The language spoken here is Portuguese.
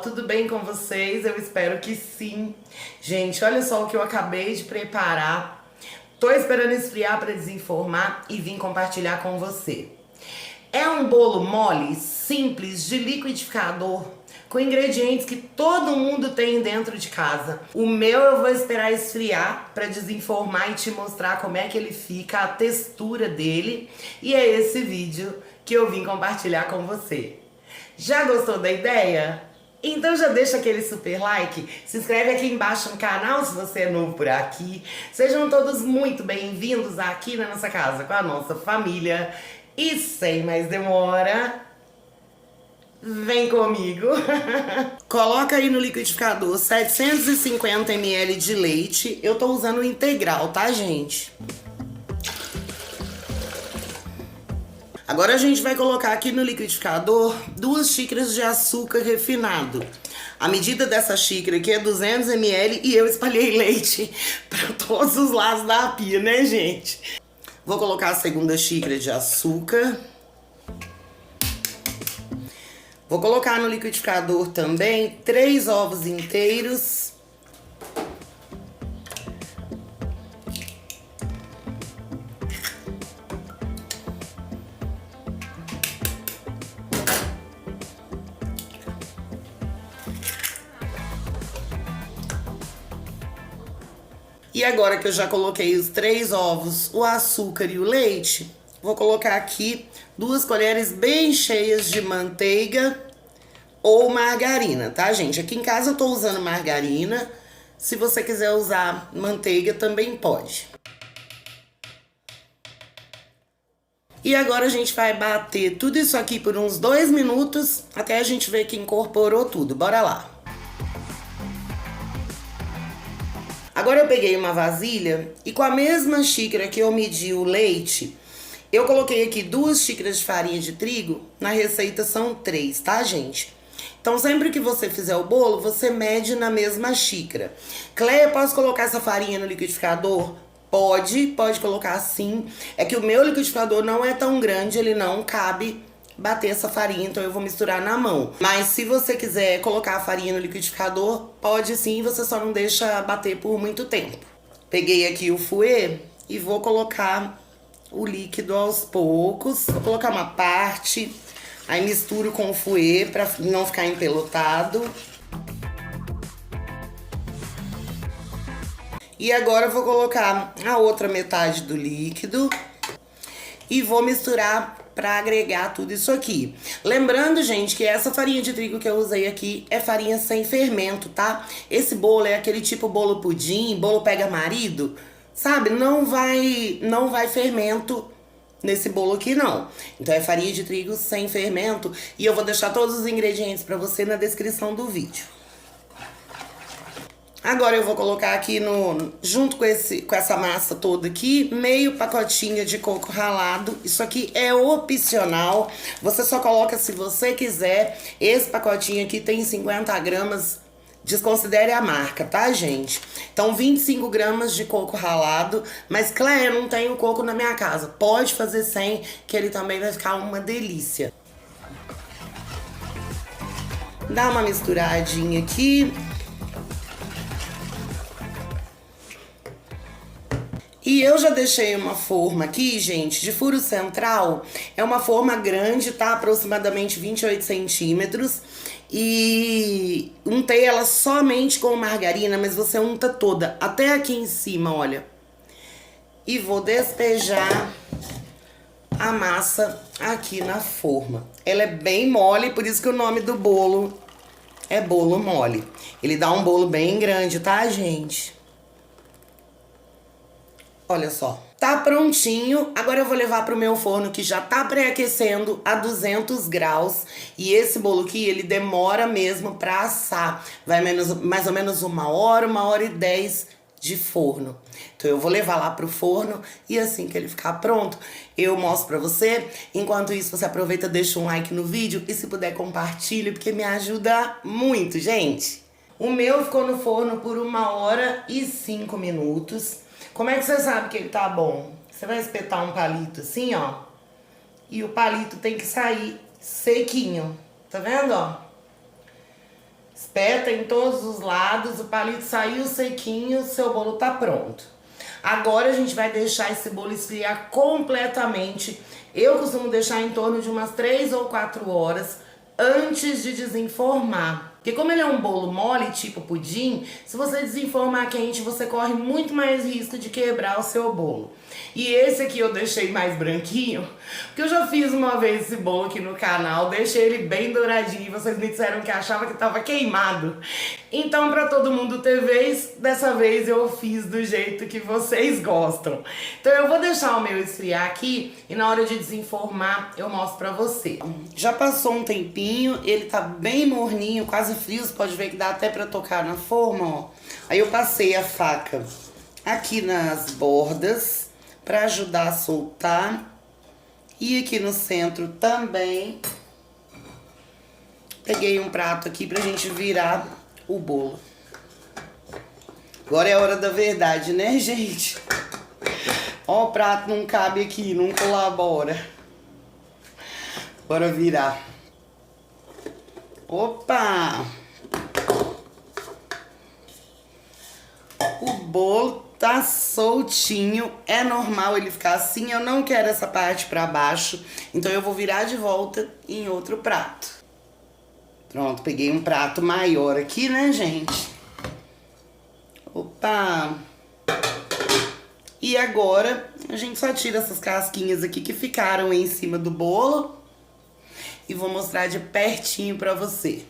tudo bem com vocês? Eu espero que sim. Gente, olha só o que eu acabei de preparar. Tô esperando esfriar para desenformar e vim compartilhar com você. É um bolo mole, simples, de liquidificador, com ingredientes que todo mundo tem dentro de casa. O meu eu vou esperar esfriar para desenformar e te mostrar como é que ele fica, a textura dele. E é esse vídeo que eu vim compartilhar com você. Já gostou da ideia? Então já deixa aquele super like, se inscreve aqui embaixo no canal se você é novo por aqui. Sejam todos muito bem-vindos aqui na nossa casa com a nossa família. E sem mais demora, vem comigo. Coloca aí no liquidificador 750 ml de leite. Eu tô usando o integral, tá, gente? Agora a gente vai colocar aqui no liquidificador 2 xícaras de açúcar refinado. A medida dessa xícara aqui é 200 ml e eu espalhei leite para todos os lados da pia, né, gente? Vou colocar a segunda xícara de açúcar. Vou colocar no liquidificador também 3 ovos inteiros. E agora que eu já coloquei os 3 ovos, o açúcar e o leite, vou colocar aqui 2 colheres bem cheias de manteiga ou margarina, tá, gente? Aqui em casa eu tô usando margarina. Se você quiser usar manteiga, também pode. E agora a gente vai bater tudo isso aqui por uns 2 minutos, até a gente ver que incorporou tudo. Bora lá! Agora eu peguei uma vasilha e com a mesma xícara que eu medi o leite, eu coloquei aqui 2 xícaras de farinha de trigo. Na receita são 3, tá, gente? Então sempre que você fizer o bolo, você mede na mesma xícara. Cleia, posso colocar essa farinha no liquidificador? Pode colocar sim. É que o meu liquidificador não é tão grande, ele não cabe bater essa farinha, então eu vou misturar na mão. Mas se você quiser colocar a farinha no liquidificador, pode sim, você só não deixa bater por muito tempo. Peguei aqui o fouet e vou colocar o líquido aos poucos. Vou colocar uma parte, aí misturo com o fouet pra não ficar empelotado. E agora eu vou colocar a outra metade do líquido e vou misturar para agregar tudo isso aqui. Lembrando, gente, que essa farinha de trigo que eu usei aqui é farinha sem fermento, tá? Esse bolo é aquele tipo bolo pudim, bolo pega marido, sabe? Não vai fermento nesse bolo aqui, não. Então é farinha de trigo sem fermento e eu vou deixar todos os ingredientes para você na descrição do vídeo. Agora eu vou colocar aqui junto com essa massa toda aqui, meio pacotinho de coco ralado. Isso aqui é opcional, você só coloca se você quiser. Esse pacotinho aqui tem 50 gramas, desconsidere a marca, tá, gente? Então 25 gramas de coco ralado, mas Cleia, não tenho coco na minha casa. Pode fazer sem, que ele também vai ficar uma delícia. Dá uma misturadinha aqui. E eu já deixei uma forma aqui, gente, de furo central. É uma forma grande, tá? Aproximadamente 28 centímetros. E untei ela somente com margarina, mas você unta toda, até aqui em cima, olha. E vou despejar a massa aqui na forma. Ela é bem mole, por isso que o nome do bolo é bolo mole. Ele dá um bolo bem grande, tá, gente? Olha só, tá prontinho. Agora eu vou levar pro meu forno que já tá pré-aquecendo a 200 graus. E esse bolo aqui, ele demora mesmo pra assar. Vai mais ou menos 1h e 10 de forno. Então eu vou levar lá pro forno e assim que ele ficar pronto, eu mostro pra você. Enquanto isso, você aproveita, deixa um like no vídeo e se puder compartilhe, porque me ajuda muito, gente. O meu ficou no forno por 1h e 5 minutos. Como é que você sabe que ele tá bom? Você vai espetar um palito assim, ó. E o palito tem que sair sequinho. Tá vendo, ó? Espeta em todos os lados, o palito saiu sequinho, seu bolo tá pronto. Agora a gente vai deixar esse bolo esfriar completamente. Eu costumo deixar em torno de umas 3 ou 4 horas antes de desenformar. Porque como ele é um bolo mole, tipo pudim, se você desenformar quente, você corre muito mais risco de quebrar o seu bolo. E esse aqui eu deixei mais branquinho, porque eu já fiz uma vez esse bolo aqui no canal, deixei ele bem douradinho e vocês me disseram que achava que tava queimado. Então, pra todo mundo ter vez, dessa vez eu fiz do jeito que vocês gostam. Então eu vou deixar o meu esfriar aqui e na hora de desenformar eu mostro pra você. Já passou um tempinho, ele tá bem morninho, quase frio, você pode ver que dá até pra tocar na forma, ó. Aí eu passei a faca aqui nas bordas pra ajudar a soltar. E aqui no centro também. Peguei um prato aqui pra gente virar o bolo. Agora é a hora da verdade, né, gente? Ó, o prato não cabe aqui, não colabora. Bora virar. Opa! O bolo tá soltinho, é normal ele ficar assim, eu não quero essa parte pra baixo, então eu vou virar de volta em outro prato. Pronto, peguei um prato maior aqui, né, gente? Opa! E agora a gente só tira essas casquinhas aqui que ficaram em cima do bolo e vou mostrar de pertinho pra você.